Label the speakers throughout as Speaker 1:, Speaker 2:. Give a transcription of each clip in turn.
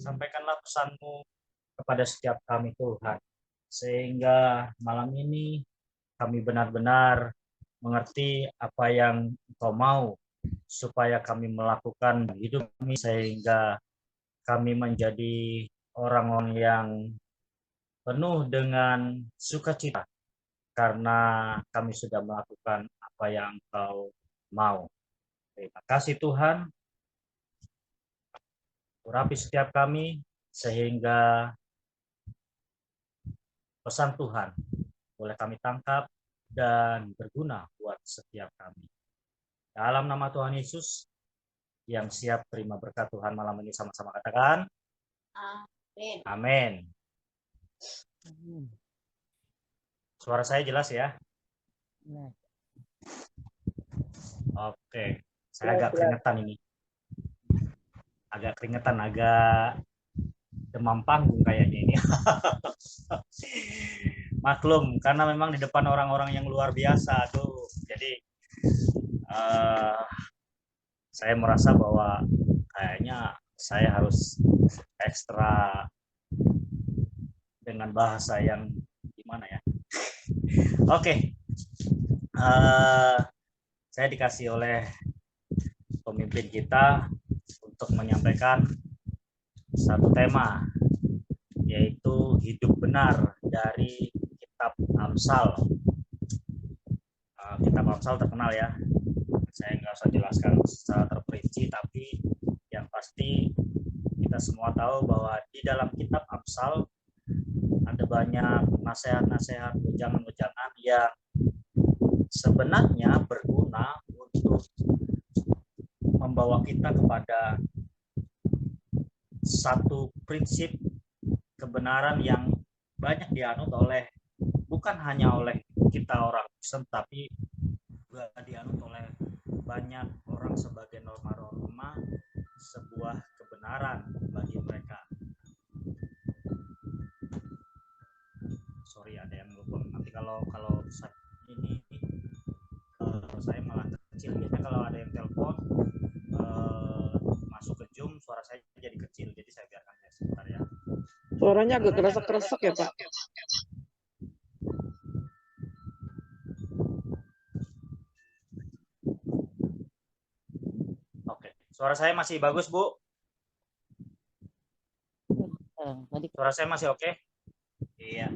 Speaker 1: Sampaikanlah pesan-Mu kepada setiap kami Tuhan, sehingga malam ini kami benar-benar mengerti apa yang Engkau mau, supaya kami melakukan hidup kami, sehingga kami menjadi orang-orang yang penuh dengan sukacita, karena kami sudah melakukan apa yang Engkau mau. Terima kasih Tuhan, urapi setiap kami, sehingga pesan Tuhan boleh kami tangkap dan berguna buat setiap kami. Dalam nama Tuhan Yesus, yang siap terima berkat Tuhan malam ini, sama-sama katakan amin. Amin. Suara saya jelas ya? Oke, saya agak keringetan ini. Agak keringetan, agak demam panggung kayaknya ini. Maklum, karena memang di depan orang-orang yang luar biasa tuh. Jadi saya merasa bahwa kayaknya saya harus ekstra dengan bahasa yang gimana ya. Oke. Saya dikasih oleh pemimpin kita untuk menyampaikan satu tema, yaitu hidup benar dari kitab Amsal. Kitab Amsal terkenal ya, saya nggak usah jelaskan secara terperinci, tapi yang pasti kita semua tahu bahwa di dalam kitab Amsal ada banyak nasihat-nasihat, wejangan-wejangan yang sebenarnya berguna untuk membawa kita kepada satu prinsip kebenaran yang banyak dianut oleh, bukan hanya oleh kita orang Kristen, tapi juga dianut oleh banyak orang sebagai norma-norma sebuah kebenaran bagi mereka. Sorry, ada yang nelfon. Nanti kalau ini saya malah kecil. Biasanya kalau ada yang telepon masuk ke Zoom, suara saya jadi kecil. Jadi saya biarkan ya sebentar ya.
Speaker 2: Suaranya agak keresek-keresek ya Pak.
Speaker 1: Oke, suara saya masih bagus Bu? Suara saya masih oke? Iya.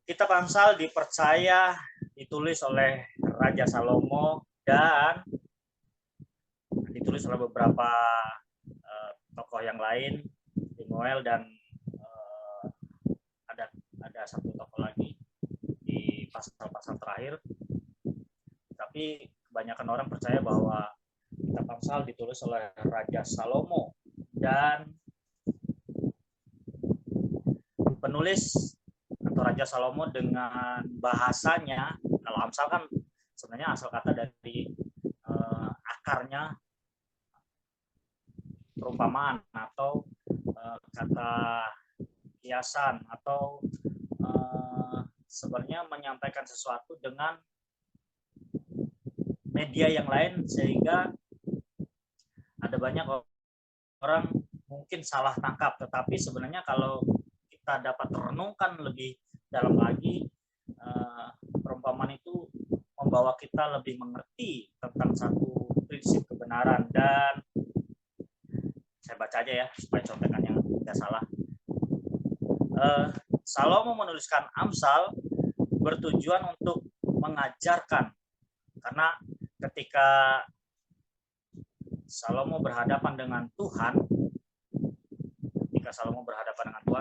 Speaker 1: Kitab Amsal dipercaya ditulis oleh Raja Salomo dan ditulis oleh beberapa tokoh yang lain, Lemuel, dan ada satu tokoh lagi di pasal-pasal terakhir. Tapi kebanyakan orang percaya bahwa kitab Amsal ditulis oleh Raja Salomo, dan penulis atau Raja Salomo dengan bahasanya, kalau Amsal kan sebenarnya asal kata dari akarnya perumpamaan atau kata kiasan, atau sebenarnya menyampaikan sesuatu dengan media yang lain, sehingga ada banyak orang mungkin salah tangkap. Tetapi sebenarnya kalau kita dapat renungkan lebih dalam lagi, perumpamaan itu membawa kita lebih mengerti tentang satu prinsip kebenaran. Dan saya baca aja ya supaya contekannya tidak salah. Salomo menuliskan Amsal bertujuan untuk mengajarkan, karena ketika Salomo berhadapan dengan Tuhan,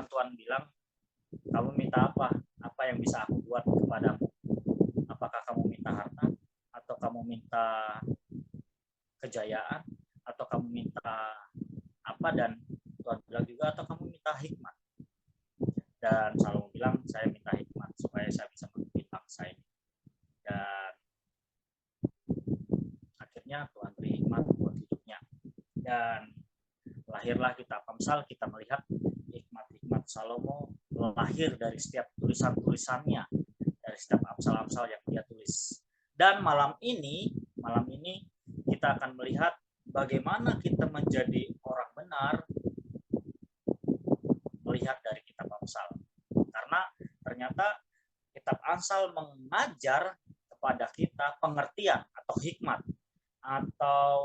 Speaker 1: Tuhan bilang, kamu minta apa? Apa yang bisa aku buat kepadamu? Apakah kamu minta harta? Atau kamu minta kejayaan? Atau kamu minta apa? Dan Tuhan bilang juga, atau kamu minta hikmat? Dan Salomo bilang, saya minta hikmat supaya saya bisa memimpin bangsa ini. Dan akhirnya Tuhan beri hikmat buat hidupnya. Dan lahirlah kitab Amsal. Kita melihat hikmat-hikmat Salomo lahir dari setiap tulisan-tulisannya, dari setiap Amsal-Amsal yang dia tulis. Dan malam ini kita akan melihat bagaimana kita menjadi orang benar melihat dari kitab Amsal. Karena ternyata kitab Amsal mengajar kepada kita pengertian atau hikmat atau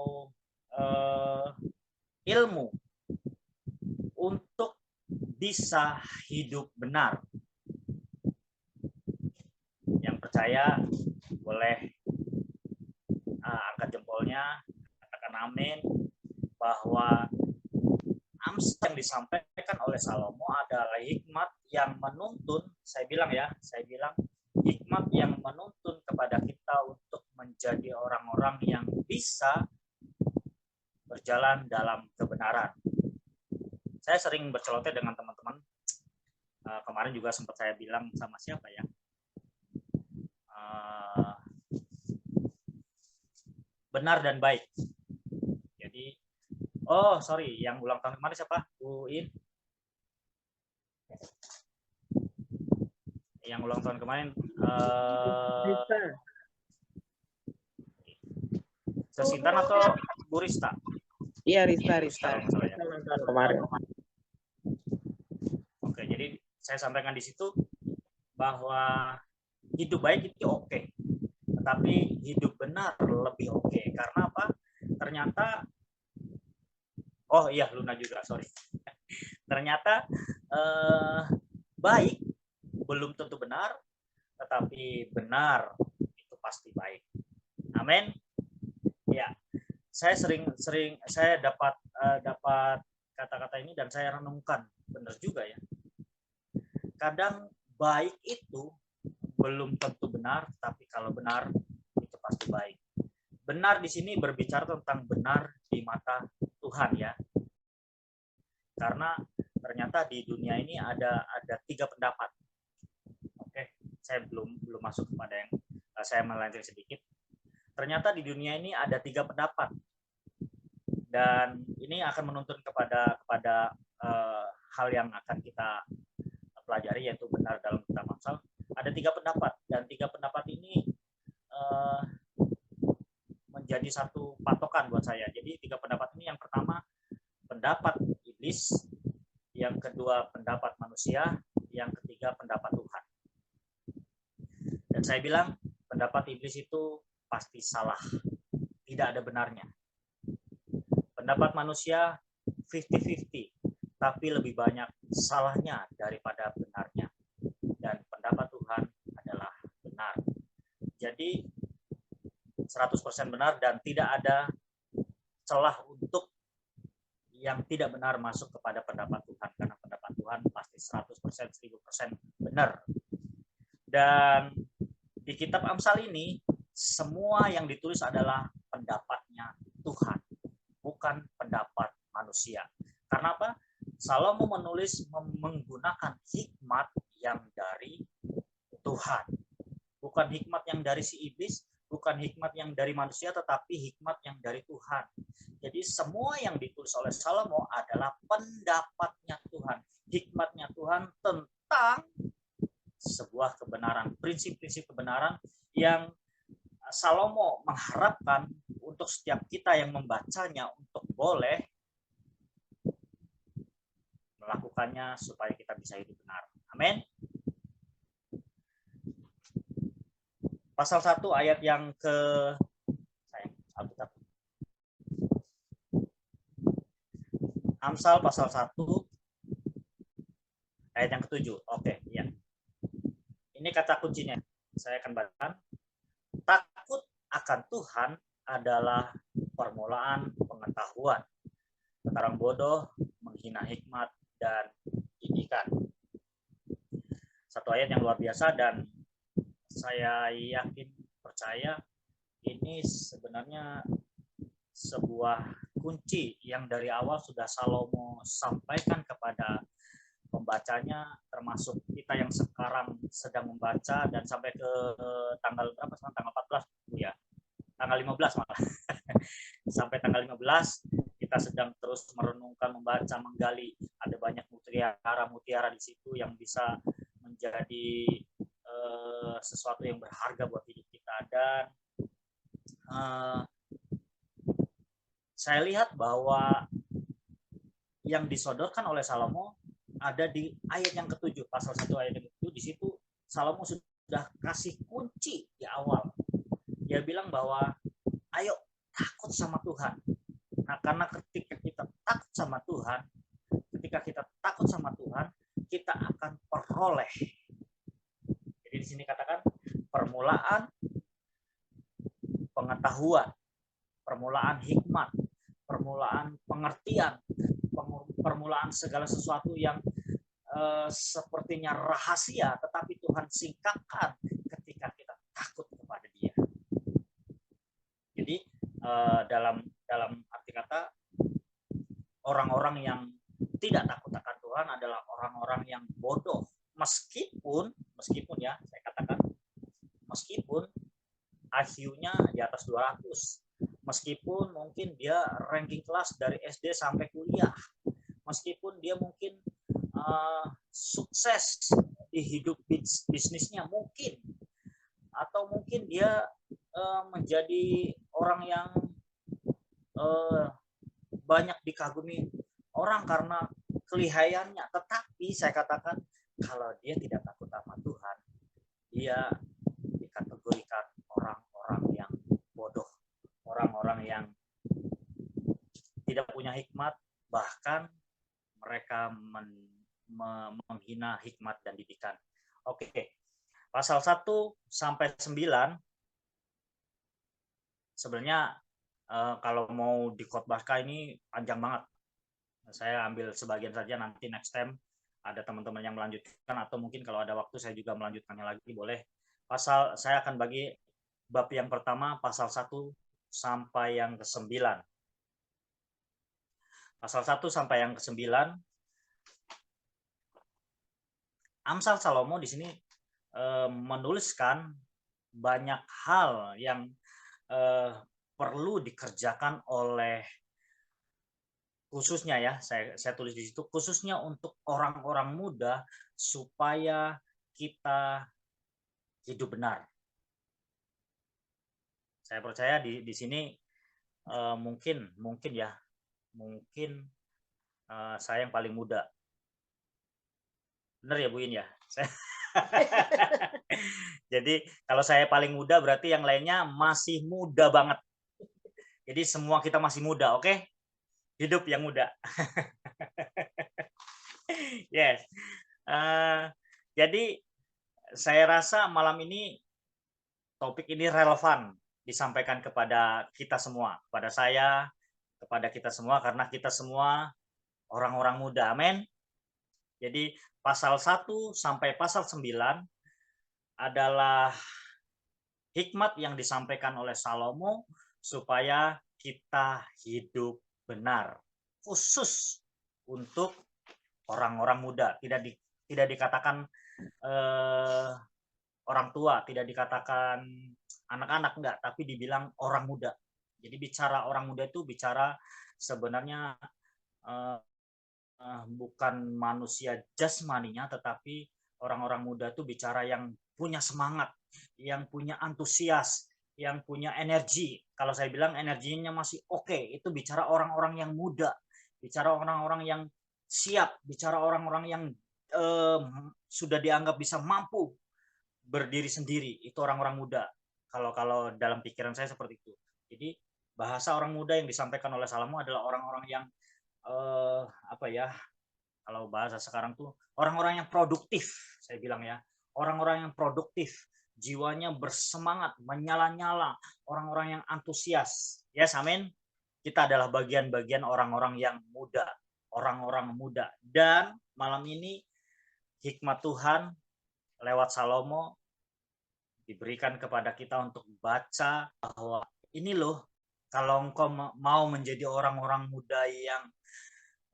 Speaker 1: ilmu untuk bisa hidup benar. Yang percaya boleh angkat jempolnya, katakan amin, bahwa Amsal yang disampaikan oleh Salomo adalah hikmat yang menuntun, saya bilang hikmat yang menuntun kepada kita untuk menjadi orang-orang yang bisa berjalan dalam kebenaran. Saya sering berceloteh dengan teman-teman. Kemarin juga sempat saya bilang sama siapa ya? Benar dan baik. Jadi, yang ulang tahun kemarin siapa? Uin. Yang ulang tahun kemarin Sesintan atau Bu Rista?
Speaker 2: Iya, Rista.
Speaker 1: Ya.
Speaker 2: Kemarin.
Speaker 1: Oke, jadi saya sampaikan di situ bahwa hidup baik itu oke, tetapi hidup benar lebih oke. Karena apa? Ternyata, Luna juga, sorry. Ternyata baik belum tentu benar, tetapi benar itu pasti baik. Amin. Ya, saya sering saya dapat kata-kata ini dan saya renungkan, benar juga ya. Kadang baik itu belum tentu benar, tapi kalau benar itu pasti baik. Benar di sini berbicara tentang benar di mata Tuhan ya. Karena ternyata di dunia ini ada 3 pendapat. Oke, saya belum masuk kepada yang saya melenceng sedikit. Ternyata di dunia ini ada 3 pendapat. Dan ini akan menuntun kepada hal yang akan kita pelajari, yaitu benar dalam kitab Amsal. Ada 3 pendapat, dan 3 pendapat ini menjadi satu patokan buat saya. Jadi 3 pendapat ini, yang pertama pendapat iblis, yang kedua pendapat manusia, yang ketiga pendapat Tuhan. Dan saya bilang pendapat iblis itu pasti salah, tidak ada benarnya. Pendapat manusia 50-50, tapi lebih banyak salahnya daripada benarnya. Dan pendapat Tuhan adalah benar. Jadi 100% benar, dan tidak ada celah untuk yang tidak benar masuk kepada pendapat Tuhan, karena pendapat Tuhan pasti 100%, 1000% benar. Dan di kitab Amsal ini semua yang ditulis adalah pendapatnya Tuhan, bukan pendapat manusia. Karena apa? Salomo menulis menggunakan hikmat yang dari Tuhan, bukan hikmat yang dari si iblis, bukan hikmat yang dari manusia, tetapi hikmat yang dari Tuhan. Jadi semua yang ditulis oleh Salomo adalah pendapatnya Tuhan, hikmatnya Tuhan tentang sebuah kebenaran, prinsip-prinsip kebenaran yang Salomo mengharapkan untuk setiap kita yang membacanya untuk boleh melakukannya supaya kita bisa hidup benar. Amin. Pasal 1 ayat yang ke Amsal pasal 1 ayat yang ke-7. Oke, ya. Ini kata kuncinya. Saya akan bacakan. Takut akan Tuhan adalah permulaan pengetahuan. Orang bodoh menghina hikmat dan didikan. Satu ayat yang luar biasa, dan saya yakin, percaya, ini sebenarnya sebuah kunci yang dari awal sudah Salomo sampaikan kepada pembacanya, termasuk kita yang sekarang sedang membaca dan sampai ke tanggal berapa? Tanggal 14 ya. Tanggal 15 malah. Sampai tanggal 15 kita sedang terus merenungkan, membaca, menggali. Ada banyak mutiara di situ yang bisa menjadi sesuatu yang berharga buat hidup kita. Dan saya lihat bahwa yang disodorkan oleh Salomo ada di ayat yang ke-7, pasal 1 ayat yang ke-7. Di situ Salomo sudah kasih kunci di awal. Dia bilang bahwa ayo takut sama Tuhan. Nah, karena ketika kita takut sama Tuhan, kita akan peroleh. Jadi di sini katakan permulaan pengetahuan, permulaan hikmat, permulaan pengertian, permulaan segala sesuatu yang sepertinya rahasia, tetapi Tuhan singkapkan ketika kita takut kepada Dia. Jadi dalam arti kata, orang-orang yang tidak takut akan Tuhan adalah orang-orang yang bodoh. Meskipun ya, saya katakan, meskipun IQ-nya di atas 200, meskipun mungkin dia ranking kelas dari SD sampai kuliah, meskipun dia mungkin sukses di hidup bisnisnya mungkin, atau mungkin dia menjadi orang yang banyak dikagumi orang karena kelihayannya, tetapi saya katakan kalau dia tidak takut sama Tuhan, dia dikategorikan orang-orang yang bodoh, orang-orang yang tidak punya hikmat, bahkan mereka menghina hikmat dan didikan. Oke, pasal 1 sampai 9 sebenarnya kalau mau dikhotbahkan ini panjang banget. Saya ambil sebagian saja, nanti next time ada teman-teman yang melanjutkan, atau mungkin kalau ada waktu saya juga melanjutkannya lagi, boleh. Saya akan bagi bab yang pertama, pasal 1 sampai yang ke-9. Pasal 1 sampai yang ke-9, Amsal Salomo di sini menuliskan banyak hal yang perlu dikerjakan oleh, khususnya ya, saya tulis di situ, khususnya untuk orang-orang muda supaya kita hidup benar. Saya percaya di sini mungkin saya yang paling muda. Benar ya Bu In ya? Jadi kalau saya paling muda berarti yang lainnya masih muda banget. Jadi semua kita masih muda, oke? Hidup yang muda. Yes. Jadi saya rasa malam ini topik ini relevan disampaikan kepada kita semua, kepada saya, kepada kita semua, karena kita semua orang-orang muda. Amin. Jadi pasal 1 sampai pasal 9 adalah hikmat yang disampaikan oleh Salomo supaya kita hidup benar, khusus untuk orang-orang muda. Tidak dikatakan orang tua, tidak dikatakan anak-anak, enggak, tapi dibilang orang muda. Jadi bicara orang muda itu bicara sebenarnya bukan manusia jasmaninya, tetapi orang-orang muda itu bicara yang punya semangat, yang punya antusias, yang punya energi. Kalau saya bilang energinya masih oke, itu bicara orang-orang yang muda, bicara orang-orang yang siap, bicara orang-orang yang sudah dianggap bisa mampu berdiri sendiri. Itu orang-orang muda. Kalau dalam pikiran saya seperti itu. Jadi bahasa orang muda yang disampaikan oleh Salomo adalah orang-orang yang kalau bahasa sekarang tuh orang-orang yang produktif, saya bilang ya, orang-orang yang produktif, jiwanya bersemangat, menyala-nyala, orang-orang yang antusias. Yes, amin. Kita adalah bagian-bagian orang-orang yang muda, orang-orang muda. Dan malam ini hikmat Tuhan lewat Salomo diberikan kepada kita untuk baca bahwa ini loh, kalau engkau mau menjadi orang-orang muda yang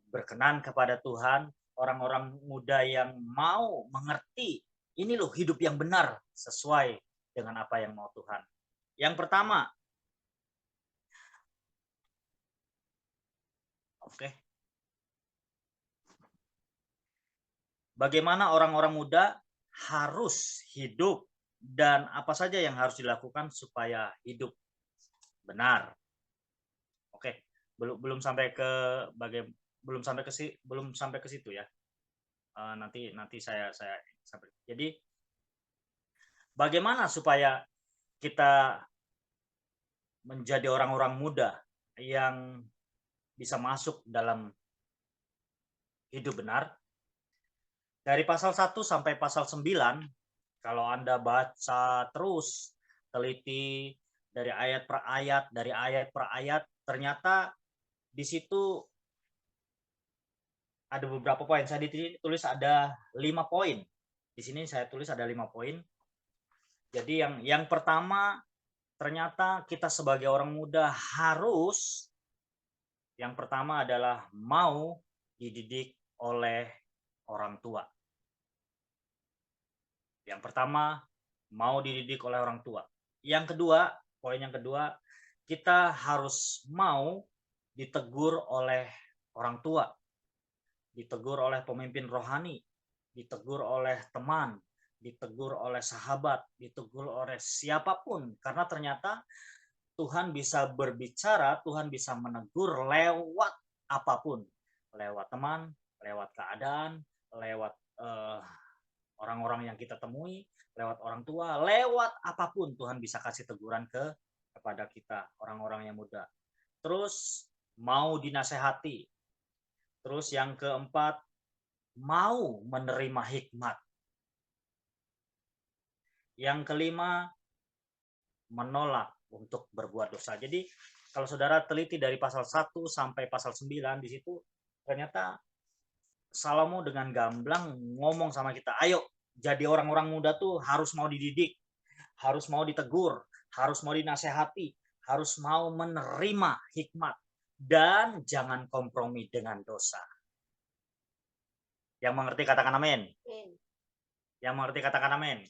Speaker 1: berkenan kepada Tuhan, orang-orang muda yang mau mengerti, ini loh hidup yang benar sesuai dengan apa yang mau Tuhan. Yang pertama, bagaimana orang-orang muda harus hidup dan apa saja yang harus dilakukan supaya hidup benar. Oke, belum sampai ke belum sampai ke situ ya. Nanti saya sampai. Jadi bagaimana supaya kita menjadi orang-orang muda yang bisa masuk dalam hidup benar? Dari pasal 1 sampai pasal 9, kalau Anda baca terus, teliti dari ayat per ayat, ternyata di situ ada beberapa poin. Saya ditulis ada 5 poin. Di sini saya tulis ada 5 poin. Jadi yang pertama, ternyata kita sebagai orang muda harus, yang pertama adalah mau dididik oleh orang tua. Yang pertama, mau dididik oleh orang tua. Yang kedua, poin yang kedua, kita harus mau ditegur oleh orang tua, ditegur oleh pemimpin rohani, ditegur oleh teman, ditegur oleh sahabat, ditegur oleh siapapun. Karena ternyata Tuhan bisa berbicara, Tuhan bisa menegur lewat apapun. Lewat teman, lewat keadaan, lewat orang-orang yang kita temui, lewat orang tua, lewat apapun Tuhan bisa kasih teguran kepada kita, orang-orang yang muda. Terus mau dinasehati. Terus yang keempat, mau menerima hikmat. Yang kelima, menolak untuk berbuat dosa. Jadi kalau saudara teliti dari pasal 1 sampai pasal 9, di situ ternyata Salomo dengan gamblang ngomong sama kita, ayo jadi orang-orang muda tuh harus mau dididik, harus mau ditegur, harus mau dinasehati, harus mau menerima hikmat, dan jangan kompromi dengan dosa. Yang mengerti katakan amin. Yang mengerti katakan amin.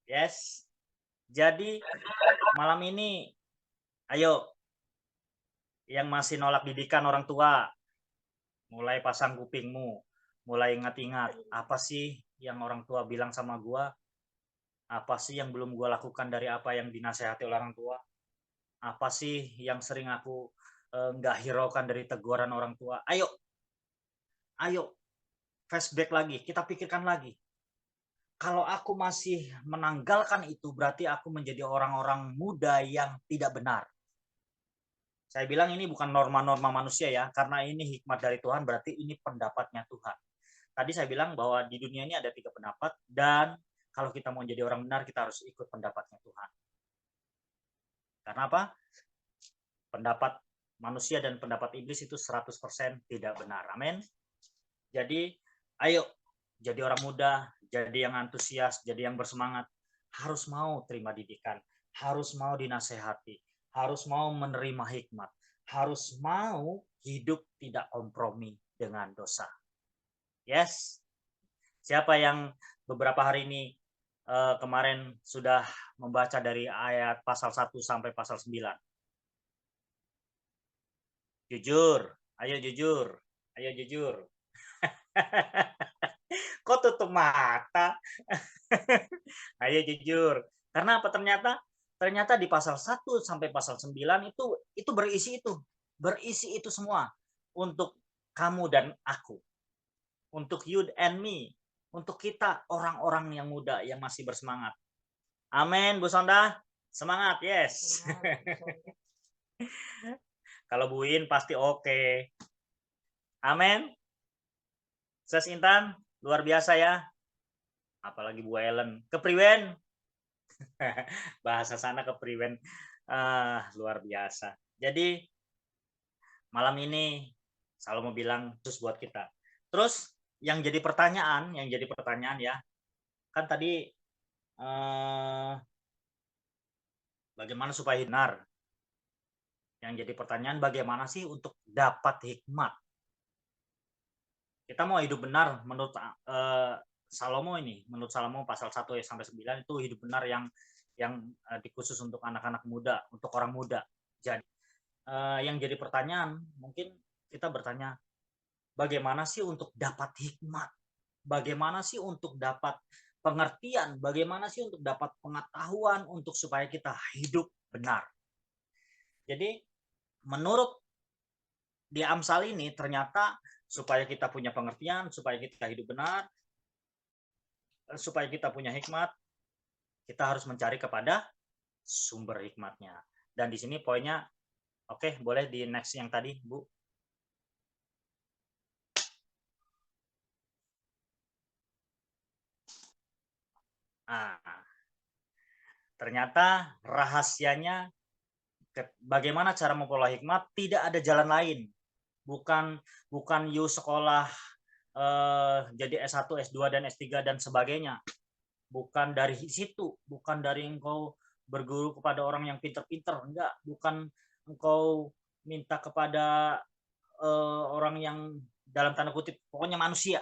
Speaker 1: Yes. Jadi malam ini, ayo yang masih nolak didikan orang tua, mulai pasang kupingmu, mulai ingat-ingat, apa sih yang orang tua bilang sama gua? Apa sih yang belum gua lakukan dari apa yang dinasehati oleh orang tua? Apa sih yang sering aku nggak hiraukan dari teguran orang tua? Ayo, flashback lagi, kita pikirkan lagi. Kalau aku masih menanggalkan itu, berarti aku menjadi orang-orang muda yang tidak benar. Saya bilang ini bukan norma-norma manusia ya, karena ini hikmat dari Tuhan, berarti ini pendapatnya Tuhan. Tadi saya bilang bahwa di dunia ini ada 3 pendapat, dan kalau kita mau jadi orang benar, kita harus ikut pendapatnya Tuhan. Karena apa? Pendapat manusia dan pendapat iblis itu 100% tidak benar. Amin. Jadi, ayo jadi orang muda, jadi yang antusias, jadi yang bersemangat. Harus mau terima didikan, harus mau dinasehati, harus mau menerima hikmat, harus mau hidup tidak kompromi dengan dosa. Yes. Siapa yang beberapa hari ini kemarin sudah membaca dari ayat pasal 1 sampai pasal 9? Jujur, ayo jujur, ayo jujur. Kok tutup mata? Ayo jujur. Karena apa ternyata? Ternyata di pasal 1 sampai pasal 9 itu berisi itu. Berisi itu semua untuk kamu dan aku. Untuk you and me. Untuk kita orang-orang yang muda yang masih bersemangat. Amin, Bu Sonda. Semangat, yes. Kalau Bu In pasti oke. Amin. Ses Intan, luar biasa ya. Apalagi Bu Ellen. Kepriwen. Bahasa sana kepriwen. Luar biasa. Jadi malam ini Salomo bilang terus buat kita. Terus yang jadi pertanyaan ya, kan tadi bagaimana supaya benar? Yang jadi pertanyaan bagaimana sih untuk dapat hikmat? Kita mau hidup benar menurut Salomo ini, menurut Salomo pasal 1 sampai 9 itu hidup benar yang dikhusus untuk anak-anak muda, untuk orang muda. Jadi yang jadi pertanyaan, mungkin kita bertanya, bagaimana sih untuk dapat hikmat? Bagaimana sih untuk dapat pengertian? Bagaimana sih untuk dapat pengetahuan untuk supaya kita hidup benar? Jadi menurut di Amsal ini ternyata supaya kita punya pengertian, supaya kita hidup benar, supaya kita punya hikmat, kita harus mencari kepada sumber hikmatnya. Dan di sini poinnya, oke, boleh di next yang tadi, Bu. Nah, ternyata rahasianya bagaimana cara memperoleh hikmat, tidak ada jalan lain. Bukan you sekolah jadi S1, S2 dan S3 dan sebagainya. Bukan dari situ, bukan dari engkau berguru kepada orang yang pinter-pinter, enggak, bukan engkau minta kepada orang yang dalam tanda kutip pokoknya manusia.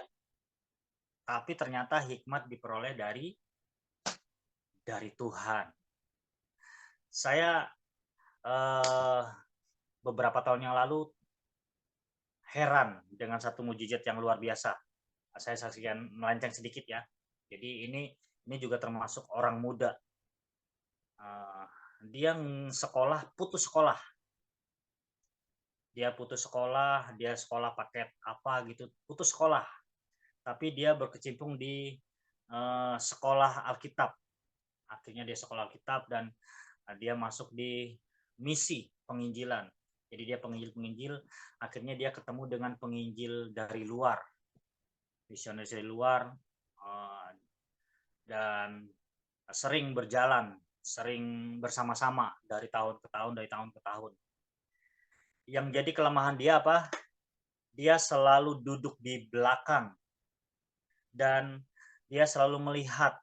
Speaker 1: Tapi ternyata hikmat diperoleh dari Tuhan. Saya beberapa tahun yang lalu heran dengan satu mujizat yang luar biasa. Saya saksikan, melenceng sedikit ya. Jadi ini juga termasuk orang muda. Dia putus sekolah. Dia putus sekolah, dia sekolah paket apa gitu, putus sekolah. Tapi dia berkecimpung di sekolah Alkitab. Akhirnya dia sekolah Alkitab dan dia masuk di misi penginjilan. Jadi dia penginjil, akhirnya dia ketemu dengan penginjil dari luar, misionaris dari luar, dan sering berjalan, sering bersama-sama dari tahun ke tahun. Yang jadi kelemahan dia apa? Dia selalu duduk di belakang dan dia selalu melihat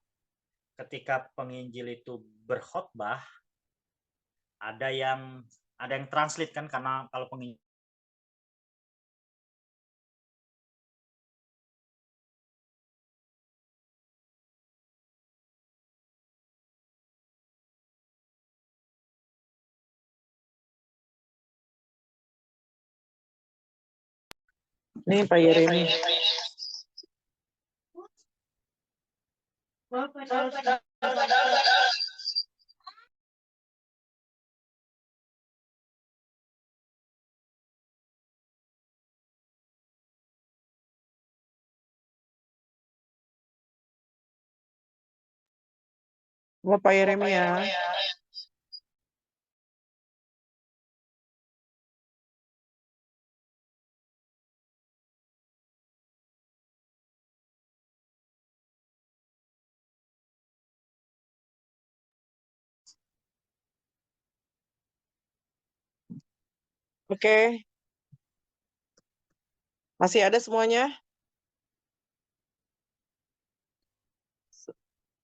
Speaker 1: ketika penginjil itu berkhotbah, ada yang translate kan, karena kalau penginjil
Speaker 2: Nih Pak Yeremi. Pak Yeremi ya. Oke. Masih ada semuanya?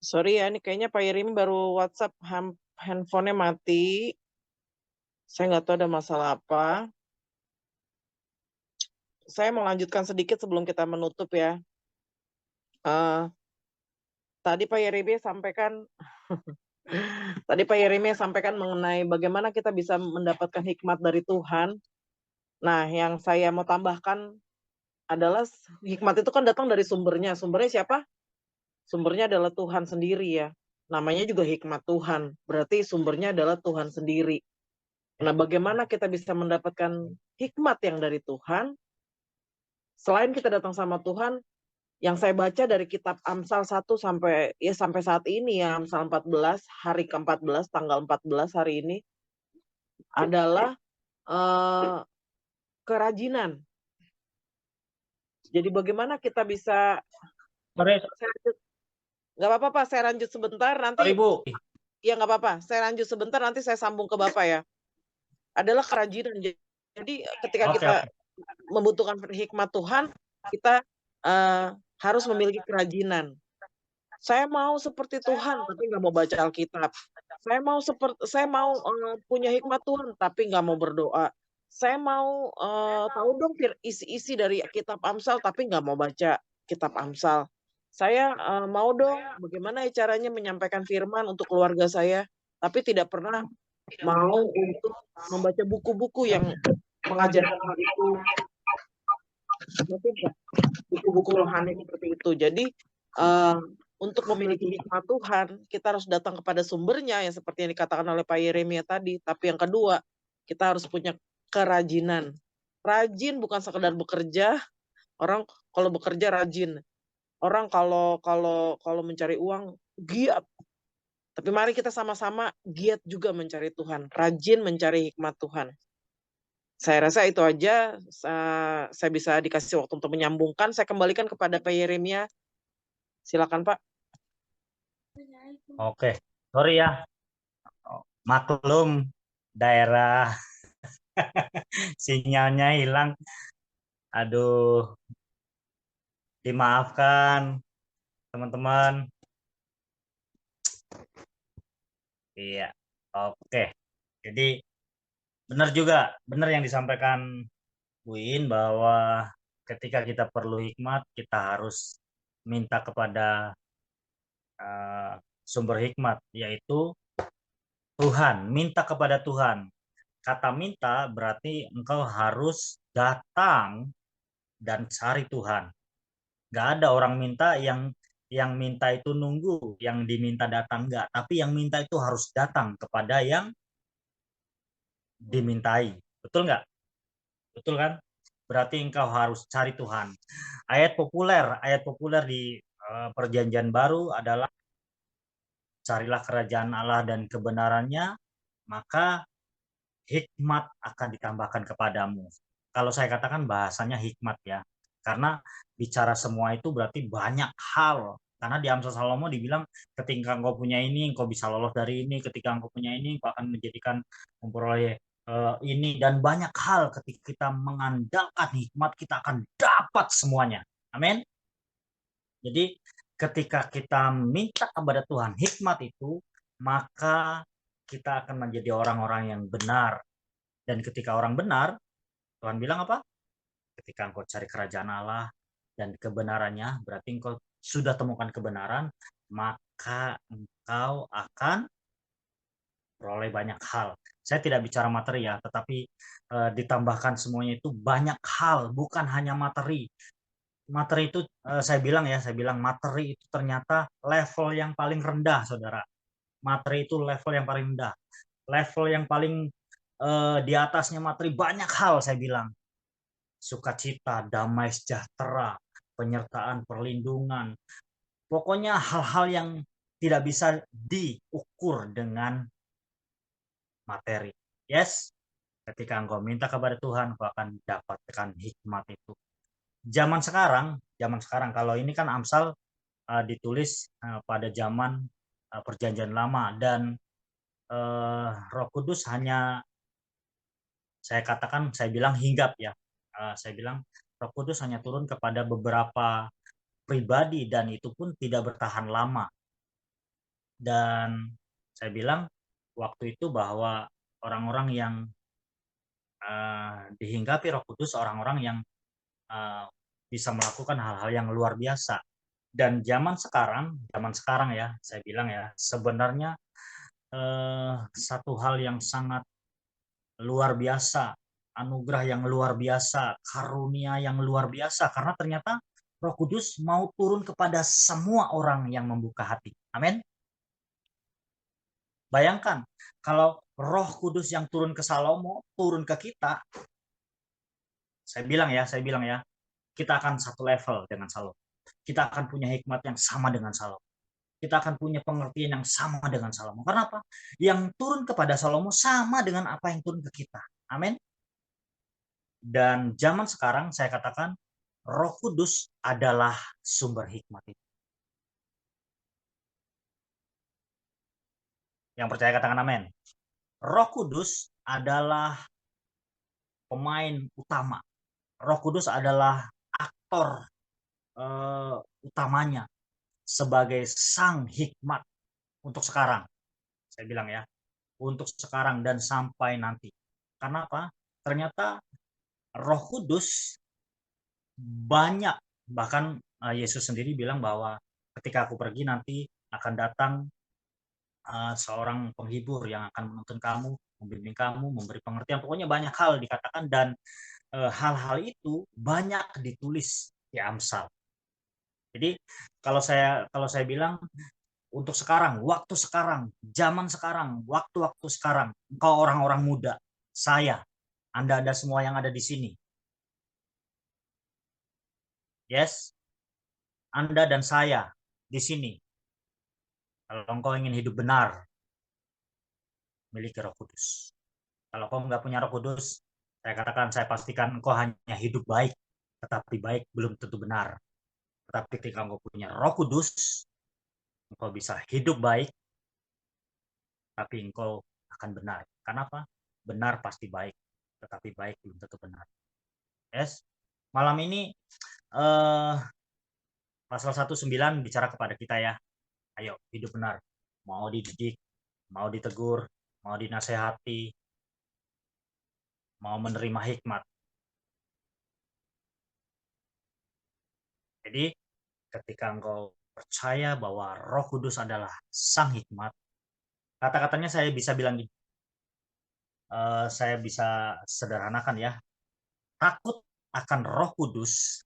Speaker 2: Sorry ya, ini kayaknya Pak Yeremi baru WhatsApp handphonenya mati. Saya nggak tahu ada masalah apa. Saya mau lanjutkan sedikit sebelum kita menutup ya. Tadi Pak Yeremi sampaikan mengenai bagaimana kita bisa mendapatkan hikmat dari Tuhan. Nah, yang saya mau tambahkan adalah hikmat itu kan datang dari sumbernya. Sumbernya siapa? Sumbernya adalah Tuhan sendiri ya. Namanya juga hikmat Tuhan. Berarti sumbernya adalah Tuhan sendiri. Nah, bagaimana kita bisa mendapatkan hikmat yang dari Tuhan? Selain kita datang sama Tuhan, yang saya baca dari kitab Amsal 1 sampai saat ini ya, Amsal 14, hari ke-14, tanggal 14 hari ini, adalah kerajinan. Jadi bagaimana kita bisa... Nggak apa-apa Pak, saya lanjut sebentar, nanti...
Speaker 1: Bu.
Speaker 2: Ya nggak apa-apa, saya lanjut sebentar, nanti saya sambung ke Bapak ya. Adalah kerajinan. Jadi ketika kita membutuhkan hikmat Tuhan, kita harus memiliki kerajinan. Saya mau seperti Tuhan, tapi nggak mau baca Alkitab. Saya mau punya hikmat Tuhan, tapi nggak mau berdoa. Saya mau tahu dong isi-isi dari kitab Amsal, tapi nggak mau baca kitab Amsal. Saya mau dong bagaimana caranya menyampaikan firman untuk keluarga saya, tapi tidak pernah mau untuk membaca buku-buku yang mengajarkan hal itu. Buku-buku rohani seperti itu. Jadi untuk memiliki hikmat Tuhan, kita harus datang kepada sumbernya, yang seperti yang dikatakan oleh Pak Yeremia tadi. Tapi yang kedua, kita harus punya kerajinan. Rajin bukan sekedar bekerja, orang kalau bekerja rajin. Orang kalau mencari uang giat, tapi mari kita sama-sama giat juga mencari Tuhan, rajin mencari hikmat Tuhan. Saya rasa itu aja, saya bisa dikasih waktu untuk menyambungkan, saya kembalikan kepada Pak Yeremia. Silakan Pak.
Speaker 1: Oke, sorry ya, maklum daerah sinyalnya hilang. Aduh, dimaafkan teman-teman. Iya, oke. Jadi benar juga, benar yang disampaikan Bu In bahwa ketika kita perlu hikmat, kita harus minta kepada sumber hikmat, yaitu Tuhan. Minta kepada Tuhan. Kata minta berarti engkau harus datang dan cari Tuhan. Gak ada orang minta yang minta itu nunggu, yang diminta datang enggak. Tapi yang minta itu harus datang kepada yang dimintai. Betul nggak? Betul kan? Berarti engkau harus cari Tuhan. Ayat populer di Perjanjian Baru adalah carilah kerajaan Allah dan kebenarannya, maka hikmat akan ditambahkan kepadamu. Kalau saya katakan bahasanya hikmat ya, karena bicara semua itu berarti banyak hal. Karena di Amsal Salomo dibilang ketika engkau punya ini, engkau bisa lolos dari ini. Ketika engkau punya ini, engkau akan menjadikan memperoleh ini. Dan banyak hal ketika kita mengandalkan hikmat, kita akan dapat semuanya. Amin. Jadi ketika kita minta kepada Tuhan hikmat itu, maka kita akan menjadi orang-orang yang benar. Dan ketika orang benar, Tuhan bilang apa? Ketika engkau cari kerajaan Allah dan kebenarannya, berarti engkau sudah temukan kebenaran, maka engkau akan peroleh banyak hal. Saya tidak bicara materi ya, tetapi ditambahkan semuanya itu banyak hal, bukan hanya materi. Materi itu saya bilang materi itu ternyata level yang paling rendah, saudara. Materi itu level yang paling rendah. Level yang paling di atasnya materi banyak hal, saya bilang. Sukacita, damai sejahtera, penyertaan, perlindungan. Pokoknya hal-hal yang tidak bisa diukur dengan materi. Yes, ketika engkau minta kepada Tuhan, engkau akan dapatkan hikmat itu. Zaman sekarang kalau ini kan Amsal ditulis pada zaman Perjanjian Lama, dan Roh Kudus hanya saya bilang hinggap ya. Saya bilang Roh Kudus hanya turun kepada beberapa pribadi dan itu pun tidak bertahan lama. Dan saya bilang waktu itu bahwa orang-orang yang dihinggapi Roh Kudus, orang-orang yang bisa melakukan hal-hal yang luar biasa. Dan zaman sekarang ya, saya bilang ya, sebenarnya satu hal yang sangat luar biasa, anugerah yang luar biasa, karunia yang luar biasa, karena ternyata Roh Kudus mau turun kepada semua orang yang membuka hati. Amin. Bayangkan kalau Roh Kudus yang turun ke Salomo, turun ke kita, saya bilang ya, kita akan satu level dengan Salomo. Kita akan punya hikmat yang sama dengan Salomo. Kita akan punya pengertian yang sama dengan Salomo. Karena apa? Yang turun kepada Salomo sama dengan apa yang turun ke kita. Amin. Dan zaman sekarang saya katakan Roh Kudus adalah sumber hikmat itu. Yang percaya katakan amin. Roh Kudus adalah pemain utama. Roh Kudus adalah aktor utamanya sebagai sang hikmat untuk sekarang. Saya bilang ya, untuk sekarang dan sampai nanti. Karena apa? Ternyata Roh Kudus banyak, bahkan Yesus sendiri bilang bahwa ketika aku pergi nanti akan datang seorang penghibur yang akan menuntun kamu, membimbing kamu, memberi pengertian. Pokoknya banyak hal dikatakan, dan hal-hal itu banyak ditulis di Amsal. Jadi kalau saya bilang untuk sekarang, waktu sekarang, zaman sekarang, waktu-waktu sekarang, engkau orang-orang muda, saya, Anda semua yang ada di sini, Yes, Anda dan saya di sini. Kalau engkau ingin hidup benar, miliki Roh Kudus. Kalau kau nggak punya Roh Kudus, saya pastikan engkau hanya hidup baik, tetapi baik belum tentu benar. Tetapi ketika engkau punya Roh Kudus, engkau bisa hidup baik, tapi engkau akan benar. Kenapa? Benar pasti baik, tetapi baik belum tentu benar. Yes. Malam ini pasal 19 bicara kepada kita ya. Ayo hidup benar. Mau dididik, mau ditegur, mau dinasehati, mau menerima hikmat. Jadi ketika engkau percaya bahwa Roh Kudus adalah sang hikmat, kata-katanya saya bisa bilang gini, saya bisa sederhanakan ya. Takut akan Roh Kudus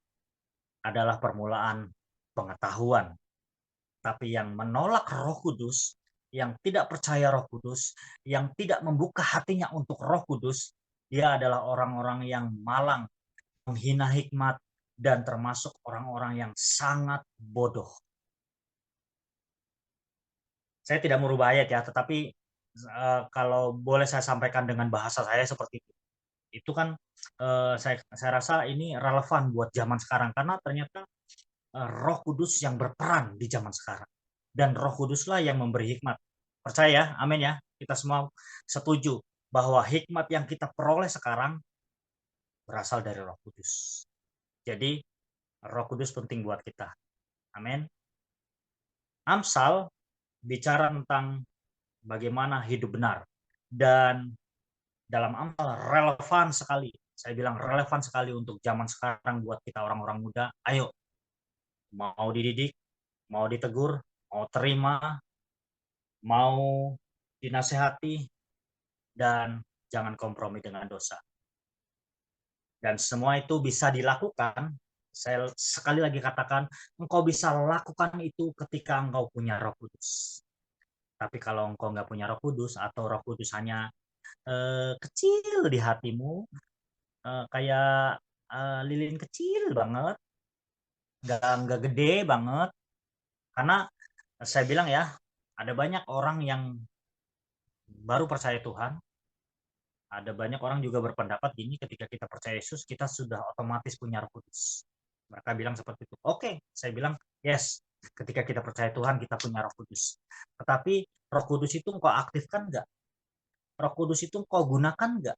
Speaker 1: adalah permulaan pengetahuan. Tapi yang menolak Roh Kudus, yang tidak percaya Roh Kudus, yang tidak membuka hatinya untuk Roh Kudus, dia adalah orang-orang yang malang, menghina hikmat, dan termasuk orang-orang yang sangat bodoh. Saya tidak merubah ayat ya, tetapi kalau boleh saya sampaikan dengan bahasa saya seperti itu. Itu kan saya rasa ini relevan buat zaman sekarang karena ternyata Roh Kudus yang berperan di zaman sekarang dan Roh Kuduslah yang memberi hikmat. Percaya, amin ya. Kita semua setuju bahwa hikmat yang kita peroleh sekarang berasal dari Roh Kudus. Jadi Roh Kudus penting buat kita. Amin. Amsal bicara tentang bagaimana hidup benar. Dan dalam Amsal relevan sekali. Saya bilang relevan sekali untuk zaman sekarang buat kita orang-orang muda. Ayo, mau dididik, mau ditegur, mau terima, mau dinasehati, dan jangan kompromi dengan dosa. Dan semua itu bisa dilakukan, saya sekali lagi katakan, engkau bisa lakukan itu ketika engkau punya Roh Kudus. Tapi kalau engkau nggak punya Roh Kudus atau Roh Kudus hanya kecil di hatimu, kayak lilin kecil banget, nggak gede banget, karena saya bilang ya, ada banyak orang yang baru percaya Tuhan, ada banyak orang juga berpendapat gini, ketika kita percaya Yesus, kita sudah otomatis punya Roh Kudus. Mereka bilang seperti itu. Oke, saya bilang, yes, ketika kita percaya Tuhan, kita punya Roh Kudus. Tetapi Roh Kudus itu engkau aktifkan nggak? Roh Kudus itu engkau gunakan nggak?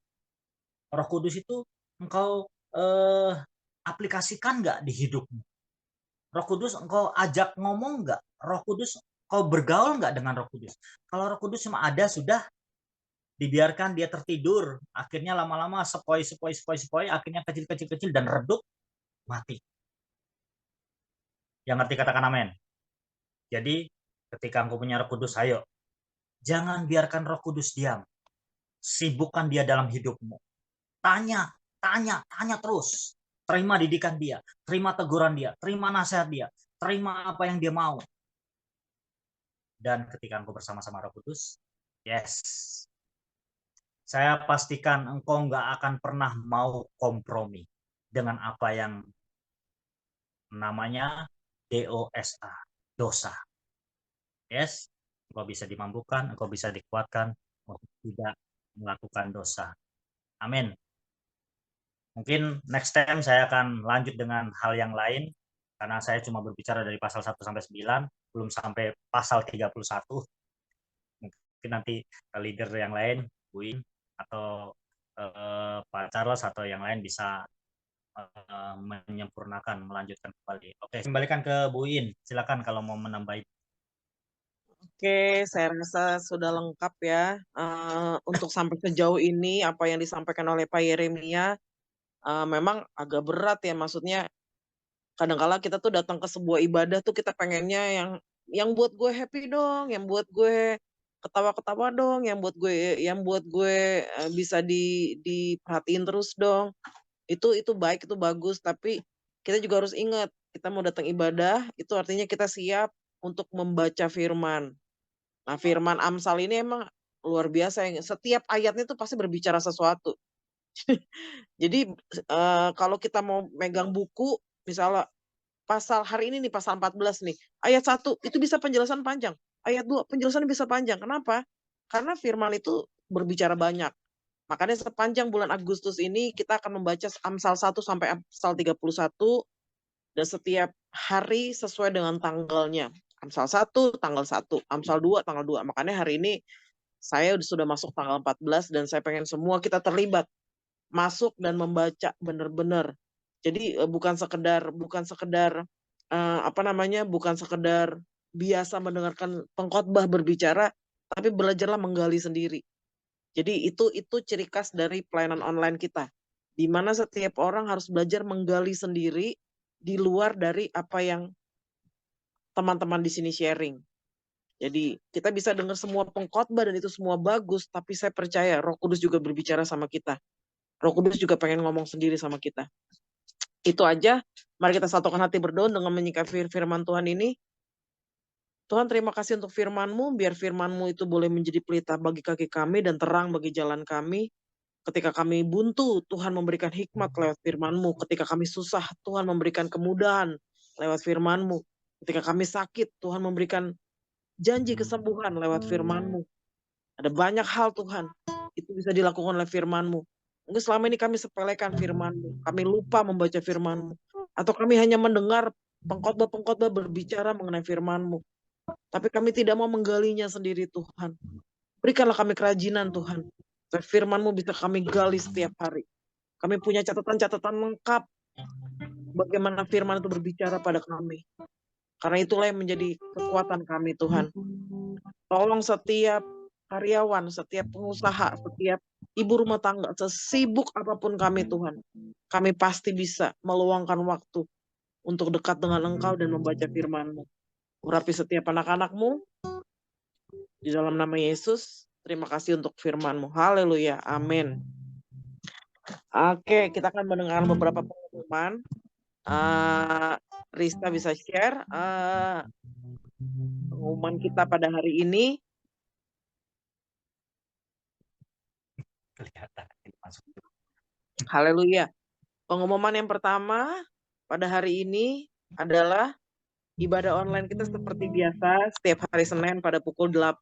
Speaker 1: Roh Kudus itu engkau aplikasikan nggak di hidupmu? Roh Kudus engkau ajak ngomong nggak? Roh Kudus engkau bergaul nggak dengan Roh Kudus? Kalau Roh Kudus cuma ada, sudah dibiarkan dia tertidur, akhirnya lama-lama sepoi, akhirnya kecil dan redup, mati. Yang ngerti katakan amin. Jadi ketika engkau punya Roh Kudus, ayo, jangan biarkan Roh Kudus diam. Sibukkan dia dalam hidupmu. Tanya terus. Terima didikan dia, terima teguran dia, terima nasihat dia, terima apa yang dia mau. Dan ketika engkau bersama-sama Roh Kudus, yes, saya pastikan engkau nggak akan pernah mau kompromi dengan apa yang namanya DOSA, dosa. Yes, engkau bisa dimampukan, engkau bisa dikuatkan untuk tidak melakukan dosa. Amin. Mungkin next time saya akan lanjut dengan hal yang lain, karena saya cuma berbicara dari pasal 1 sampai 9, belum sampai pasal 31. Mungkin nanti leader yang lain, Bu In, atau Pak Charles atau yang lain bisa menyempurnakan, melanjutkan kembali. Oke, kembalikan ke Bu In. Silakan kalau mau menambah.
Speaker 2: Oke, saya rasa sudah lengkap ya. Untuk sampai sejauh ini apa yang disampaikan oleh Pak Yeremia memang agak berat ya. Maksudnya kadang-kala kita tuh datang ke sebuah ibadah tuh kita pengennya yang buat gue happy dong, yang buat gue ketawa-ketawa dong, yang buat gue bisa diperhatiin terus dong. Itu baik, itu bagus, tapi kita juga harus ingat, kita mau datang ibadah, itu artinya kita siap untuk membaca firman. Nah, firman Amsal ini emang luar biasa yang setiap ayatnya itu pasti berbicara sesuatu. Jadi, kalau kita mau megang buku, misalnya pasal hari ini nih, pasal 14 nih. Ayat 1 itu bisa penjelasan panjang. Ayat 2 penjelasan bisa panjang. Kenapa? Karena firman itu berbicara banyak. Makanya sepanjang bulan Agustus ini kita akan membaca Amsal 1 sampai Amsal 31 dan setiap hari sesuai dengan tanggalnya. Amsal 1 tanggal 1, Amsal 2 tanggal 2. Makanya hari ini saya sudah masuk tanggal 14 dan saya pengen semua kita terlibat masuk dan membaca benar-benar. Jadi bukan sekedar bukan sekedar biasa mendengarkan pengkhotbah berbicara, tapi belajarlah menggali sendiri. Jadi itu ciri khas dari pelayanan online kita, di mana setiap orang harus belajar menggali sendiri di luar dari apa yang teman-teman di sini sharing. Jadi kita bisa dengar semua pengkhotbah dan itu semua bagus, tapi saya percaya Roh Kudus juga berbicara sama kita. Roh Kudus juga pengen ngomong sendiri sama kita. Itu aja. Mari kita satukan hati berdoa dengan menyikapi firman Tuhan ini. Tuhan, terima kasih untuk firman-Mu, biar firman-Mu itu boleh menjadi pelita bagi kaki kami dan terang bagi jalan kami. Ketika kami buntu, Tuhan memberikan hikmat lewat firman-Mu. Ketika kami susah, Tuhan memberikan kemudahan lewat firman-Mu. Ketika kami sakit, Tuhan memberikan janji kesembuhan lewat firman-Mu. Ada banyak hal Tuhan, itu bisa dilakukan oleh firman-Mu. Mungkin selama ini kami sepelekan firman-Mu, kami lupa membaca firman-Mu, atau kami hanya mendengar pengkhotbah-pengkhotbah berbicara mengenai firman-Mu. Tapi kami tidak mau menggalinya sendiri Tuhan. Berikanlah kami kerajinan Tuhan. Firman-Mu bisa kami gali setiap hari. Kami punya catatan-catatan lengkap bagaimana firman itu berbicara pada kami. Karena itulah yang menjadi kekuatan kami Tuhan. Tolong setiap karyawan, setiap pengusaha, setiap ibu rumah tangga, sesibuk apapun kami Tuhan, kami pasti bisa meluangkan waktu untuk dekat dengan Engkau dan membaca firman-Mu. Urapi setiap anak-anak-Mu, di dalam nama Yesus, terima kasih untuk firman-Mu. Haleluya, amin. Oke, kita akan mendengar beberapa pengumuman. Rista bisa share pengumuman kita pada hari ini. Haleluya. Pengumuman yang pertama pada hari ini adalah ibadah online kita seperti biasa setiap hari Senin pada pukul 8.